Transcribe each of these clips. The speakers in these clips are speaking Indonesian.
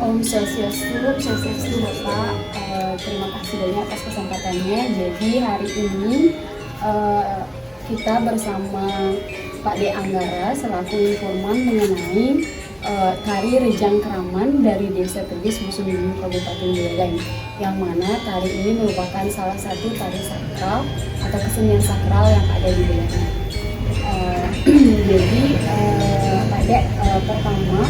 Om Swastiastu Bapak, terima kasih banyak atas kesempatannya. Jadi hari ini kita bersama Pak De Anggara selaku informan mengenai tari Rejang Kraman dari Desa Tebis Musumbulu Kabupaten Buleleng, yang mana tari ini merupakan salah satu tari sakral atau kesenian sakral yang ada di Buleleng. Jadi Pak De, pertama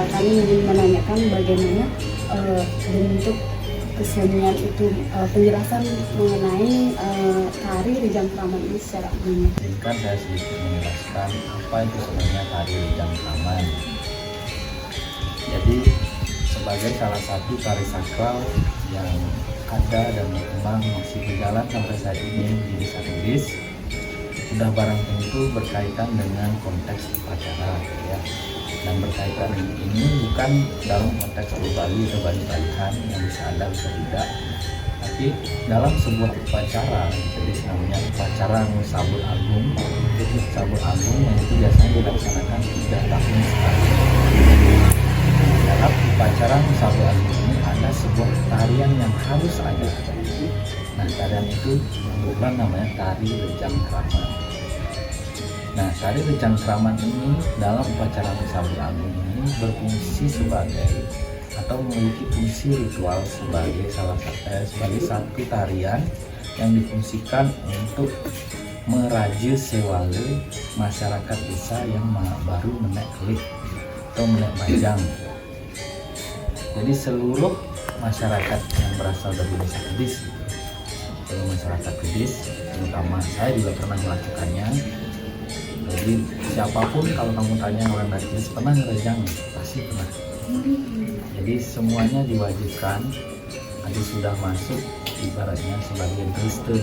kami ingin menanyakan bagaimana bentuk kesenian itu, penjelasan mengenai tari Rejang Kraman ini secara umum. Izinkan saya sedikit menjelaskan apa itu sebenarnya tari Rejang Kraman. Jadi sebagai salah satu tari sakral yang ada dan berkembang masih berjalan sampai saat ini di Desa Tebis, sudah barang tentu berkaitan dengan konteks upacara, ya. Dan berkaitan ini bukan dalam konteks Bali atau Bali-Balihan yang bisa ada bisa tidak, tapi dalam sebuah upacara, jadi namanya upacara Sabul Agung. Sabul Agung yang itu biasanya dilaksanakan 3 tahun sekali. Dalam upacara Sabul Agung ini ada sebuah tarian yang harus ada. Nah, tarian itu kebetulan namanya tari Rejang Kraman. Nah, tari Rejang Kraman ini dalam upacara Sabul Agung ini berfungsi sebagai atau memiliki fungsi ritual sebagai sebagai satu tarian yang difungsikan untuk meraja sewale masyarakat desa yang baru menek kelik atau menek majang. Jadi seluruh masyarakat yang berasal dari Desa Tebis, seluruh masyarakat Tebis, terutama saya juga pernah melakukannya. Jadi siapapun kalau kamu tanya orang dari Tebis pernah ngerejang, pasti pernah. Jadi semuanya diwajibkan, nanti sudah masuk ibaratnya sebagai reste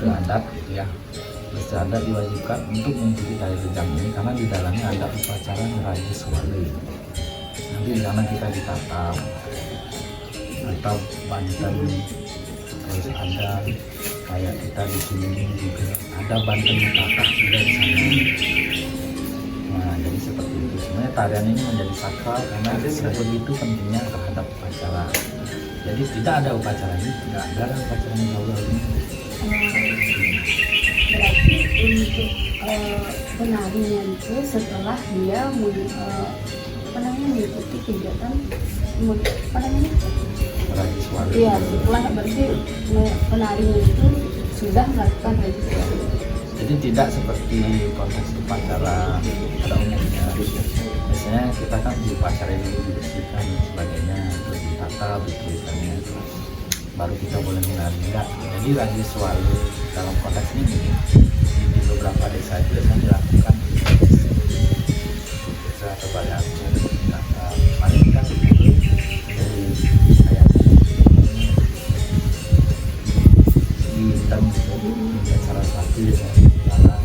adat, gitu ya. Reste adat diwajibkan untuk mengikuti tari rejang ini karena di dalamnya ada upacara ngeraja sewale. Nanti di sana kita ditatap atau banten, terus ada kayak kita di sini juga ada banten ditatap juga di sana. Nah, jadi seperti itu. Sebenarnya tarian ini menjadi sakral karena sebegitu pentingnya terhadap upacara. Jadi tidak ada upacara ini, tidak ada upacara ini ini. Berarti untuk penarinya itu setelah dia mengikuti kegiatan Rajiswara. Iya, setelah berarti penarinya itu sudah melakukan registrasi. Jadi tidak seperti konteks upacara pada umumnya. Biasanya kita kan di upacara ini dibersihkan dan sebagainya, terus ditata betul-betulnya, baru kita boleh menari. Enggak. Jadi Rajiswara dalam konteks ini di beberapa desa itu biasanya dilakukan desa atau Bali Agung. Paling kan dari kayak di hitam salah satu dalam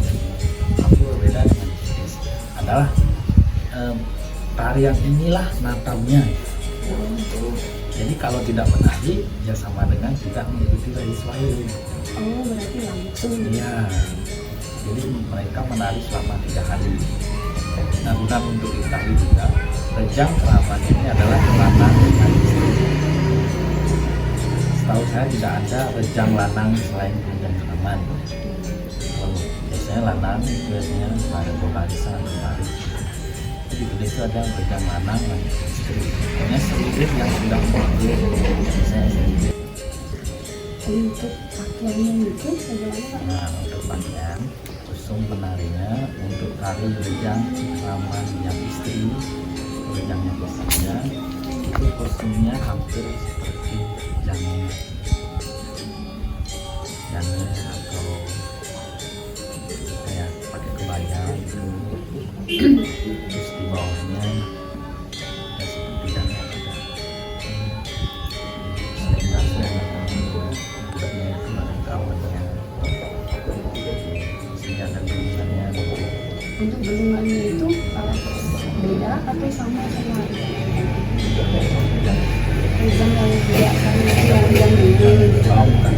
aku berbeda dengan Tebis adalah tarian inilah natamnya. Jadi kalau tidak menari ya sama dengan tidak mengikuti Rajiswara. Oh, berarti langsung. Iya. Jadi mereka menari selama 3 hari. Nah, bukan untuk diketahui juga, Rejang Kraman ini adalah lanang dengan istri. Setahu saya tidak ada rejang lanang selain Rejang Kraman. Kalau biasanya lanang biasanya ada barisan atau tari. Jadi di situ ada rejang lanang dan istri. Pokoknya seluruh yang sudah boleh biasanya istri. Untuk pakaiannya itu bagaimana Pak? Nah, untuk pakaian kostum penarinya untuk tari Rejang Kraman yang istri, rejangnya biasanya itu kostumnya hampir seperti jangan atau kayak pakai kebaya itu, terus di bawahnya ya seperti jangan ada selendangnya itu ada kawannya, sini ada gulungannya. Untuk gulungannya itu beda atau sama rejang yang biasa yang gitu? Oh, bukan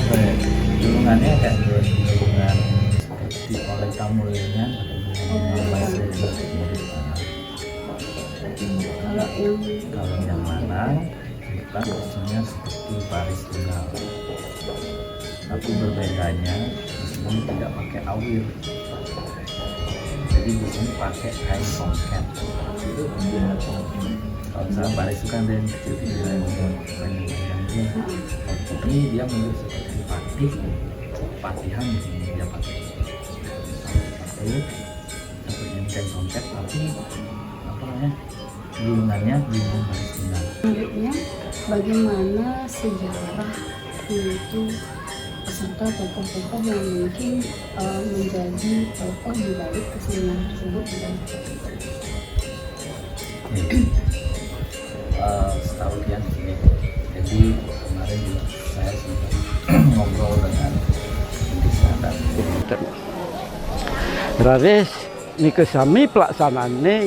kayak gulungannya kayak gulungan seperti oleh tamunya, ada gulungan bahasa mirip. Kalau yang Kalau yang Manang kita isinya seperti baris tunggal, tapi berbedanya di sini tidak pakai awir, jadi di sini pakai kain songket. Kalau misalnya baris itu kan ada yang kecil-kecil yang panjang-panjang, ini dia menurut seperti patih, patihan di sini dia pakai satu seperti yang kain songket, tapi apa namanya, gulungannya gulungan baris tunggal. selanjutnya bagaimana sejarah itu peserta tokoh-tokoh yang mungkin menjadi tokoh di balik kesenian tersebut. Setahu dia di sini. Jadi kemarin juga saya sempat ngobrol dengan desa adat. Raris nike sami pelaksanaannya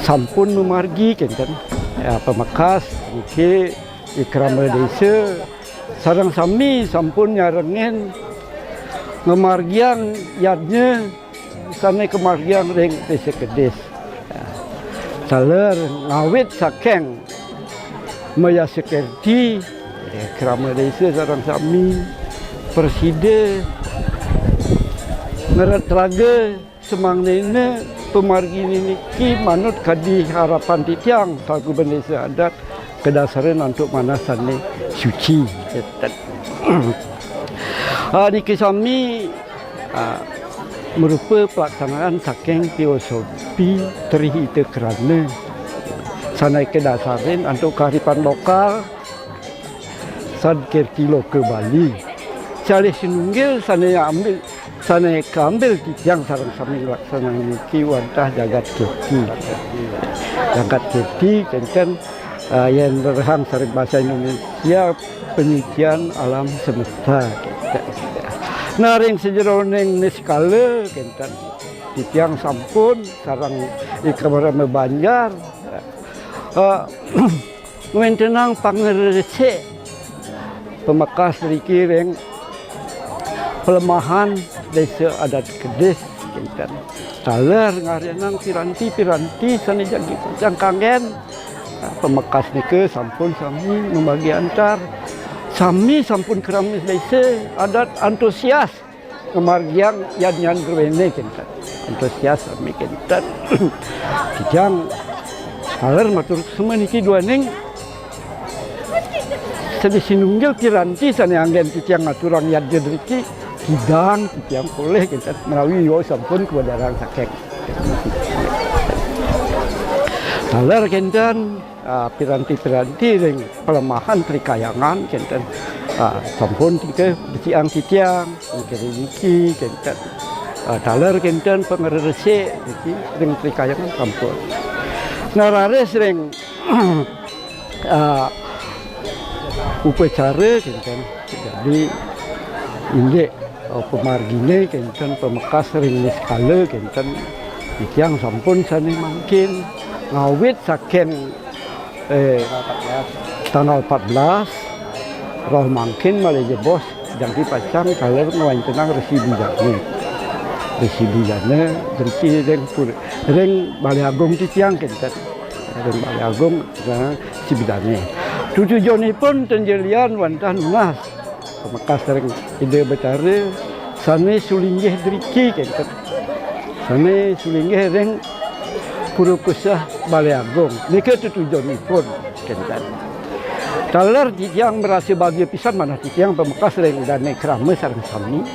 sampun memargi kenten pemekas niki ikrama desa sarang sami sampun nyarengen ngemargiang yadnya sana kemargiang ring desa Kedis. Saler ngawit sakeng maya sekerti ikrama desa sarang sami persida ngeretraga semang nene pemargi niki manut kadi harapan titiang saku bendesa adat kedasaran untuk manasan suci. Di kisami merupa pelaksanaan saking filosofi terhita kerana sanai kedasaran untuk kearifan lokal san kertilo ke Bali. Salih sinunggil sanai ambil sana keambil yang sarang sami laksana niki wantah jagat keti. Jagat keti kenten yang berhang sarang bahasa Indonesia penelitian alam semesta. Naring sejeroneng neskala kenten titiang sampun sarang ikamara Banjar. Wentenang pangerese pemekas riki reng pelemahan desa adat Kedis kinten taler ngarenang piranti sani jadi jangkangen pemekas nike sampun sami membagi antar sami sampun keramis desa adat antusias kemargiang yan gerwene kinten antusias sami kinten kijang taler matur semua niki dua neng sedih sinunggil piranti sani anggen titiang aturang yad jedriki hidang yang boleh kita melalui yo sampun kepada orang sakek. Taler kenten piranti-piranti dengan pelemahan trikayangan kenten sampun tiga beciang titiang iki kenten taler kenten pengerese iki dengan trikayangan sampun. Narares ring upacara kenten jadi indek pemargine kenten pemekas ring neskala kenten yang sampun sani mangkin ngawit saking tanggal 14 roh mangkin malih bos jadi pacang kaler ngawan tenang resi bujane driki ring Balai Agung titiang kenten ring Balai Agung si bidane tujuanipun tenjelian wantah nunas pemekas sering ide bicara sana sulinggih driki kenten sana sulinggih ring pura kusah Balai Agung nika tujuanipun kenten taler titiang merasa bahagia pisan mana titiang pemekas ring dan krama sareng sami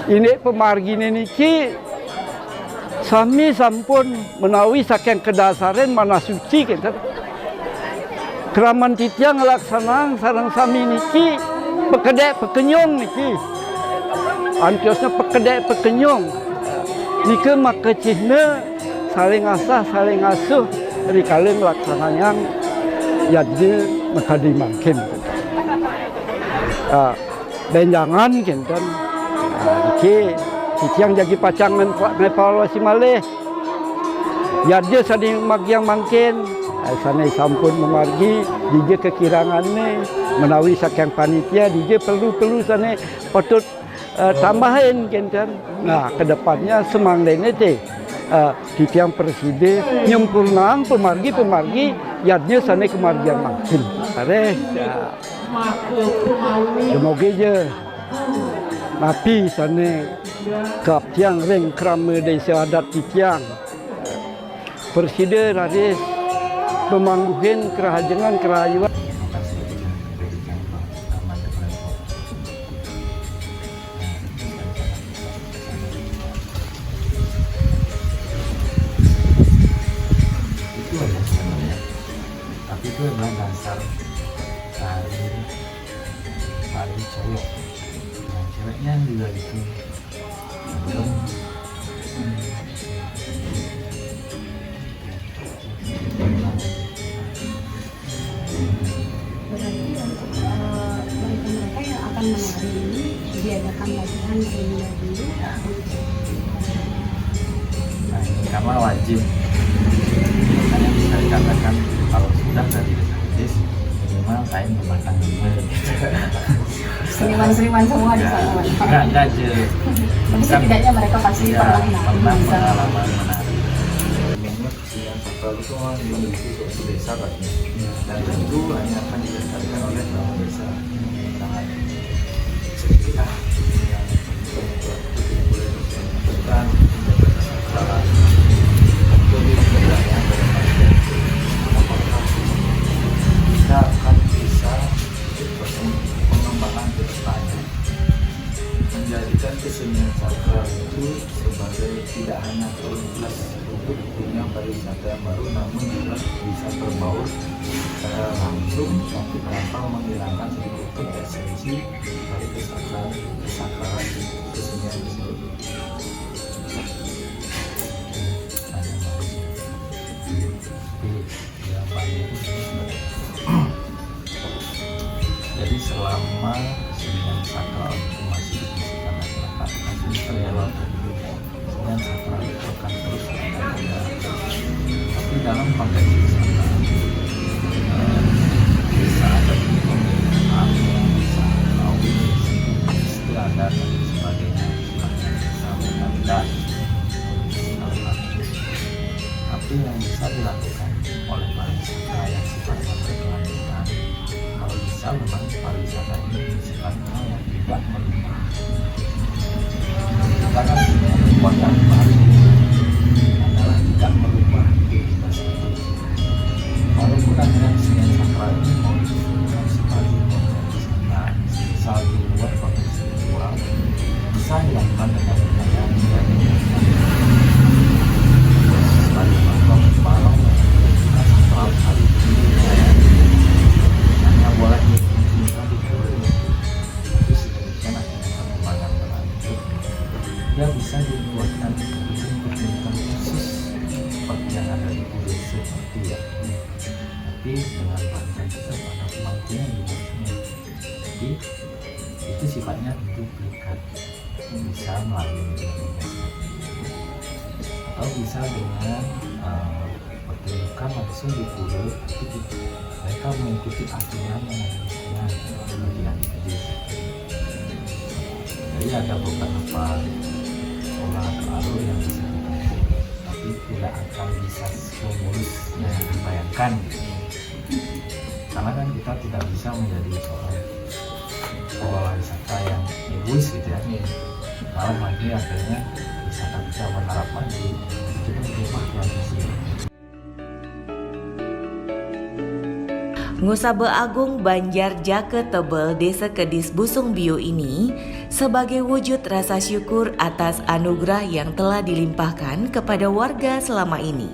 ini pemargine niki sami sampun menawi saking kedasaran mana suci kenten keraman titiang laksanang sareng sami niki pekedek pekenyong niki antiosnya pekedek pekenyong niki maka cihna saling asah saling asuh dari kalian laksananya jadi makadi mangkin benjangan kenten niki titiang jadi pacangan evaluasi malih jadi sading magiang mangkin sana sampun memargi dije kekirangannya menawi saking panitia dije perlu sana patut tambahin kenten nah kedepannya semang lainnya teh titiang presiden nyempurnaan pemargi yadnya sana kemargian makin. Tares semoga je napi sana kap tiang reng krama desa adat titiang presiden Raris pemangguhin kerajangan kerayuan. Tapi itu adalah dasar tari cowok. Nah, ceweknya juga gitu. Mereka yang akan menari ini diadakan latihan sebelumnya dulu. Nah, ini karena wajib. Makanya bisa dikatakan kalau sudah dari desa minimal kain memakan Seniman-seniman semua di sana. enggak aja. Tapi setidaknya mereka pasti pernah pengalaman menari. Memang kesenian sakral itu memiliki suatu desa katanya. Dan tentu hanya akan dilestarikan oleh orang desa. Sangat sedikit yang boleh dilakukan sakralan. Kita akan bisa pengembangan kedepannya menjadikan kesenian sakral itu sebagai tidak hanya terlintas untuk dunia pariwisata yang baru, namun juga bisa berbaur secara langsung tapi tanpa menghilangkan sedikit pun esensi dari kesakralan kesenian tersebut. Jadi selama kesenian sakral itu masih dibisikan masyarakat, masih terelak, kesenian sakral itu akan terus ada. Tapi dalam konteks wisata, desa ada pemerintahan, desa kawin, istiadat dan sebagainya, desa mengadat, tapi yang bisa dilakukan oleh pariwisata yang sifatnya berkelanjutan, kalau bisa memang pariwisata ini sifatnya yang tidak merubah. Karena sebuah yang baru adalah tidak merubah identitas itu. Walaupun ada kesenian sakral ini mau disebutkan sebagai pariwisata, misal di luar konteks spiritual, bisa dilakukan dengan upaya dan sebagai contoh malam sakral hari ini hanya boleh dilakukan di teori, tapi sedemikian akhirnya perkembangan berlanjut, dia bisa dibuatkan pertunjukan khusus seperti yang ada di Puri seperti ya, tapi dengan bantuan kita pada kemampuan dibuatnya. Jadi itu sifatnya duplikat, bisa melalui media atau bisa dengan pertunjukan langsung di pura, tapi mereka mengikuti aturan yang bagian jadi. Jadi ada beberapa pola atau alur yang bisa kita ikuti, tapi tidak akan bisa semulus yang dibayangkan. Karena kan kita tidak bisa menjadi seorang pengelola wisata yang egois gitu ya. Malah lagi akhirnya wisata bisa berharap maju itu berubah tradisi. Ngusabe Agung Banjar Jake Tebel Desa Kedis Busung Bio ini sebagai wujud rasa syukur atas anugerah yang telah dilimpahkan kepada warga selama ini.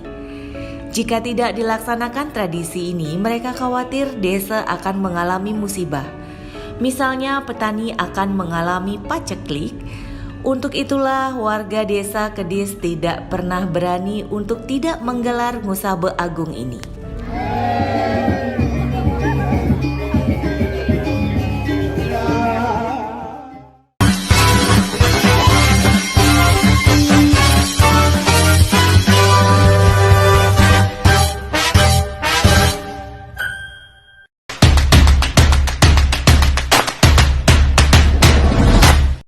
Jika tidak dilaksanakan tradisi ini, mereka khawatir desa akan mengalami musibah. Misalnya petani akan mengalami paceklik. Untuk itulah warga desa Kedis tidak pernah berani untuk tidak menggelar Ngusabe Agung ini.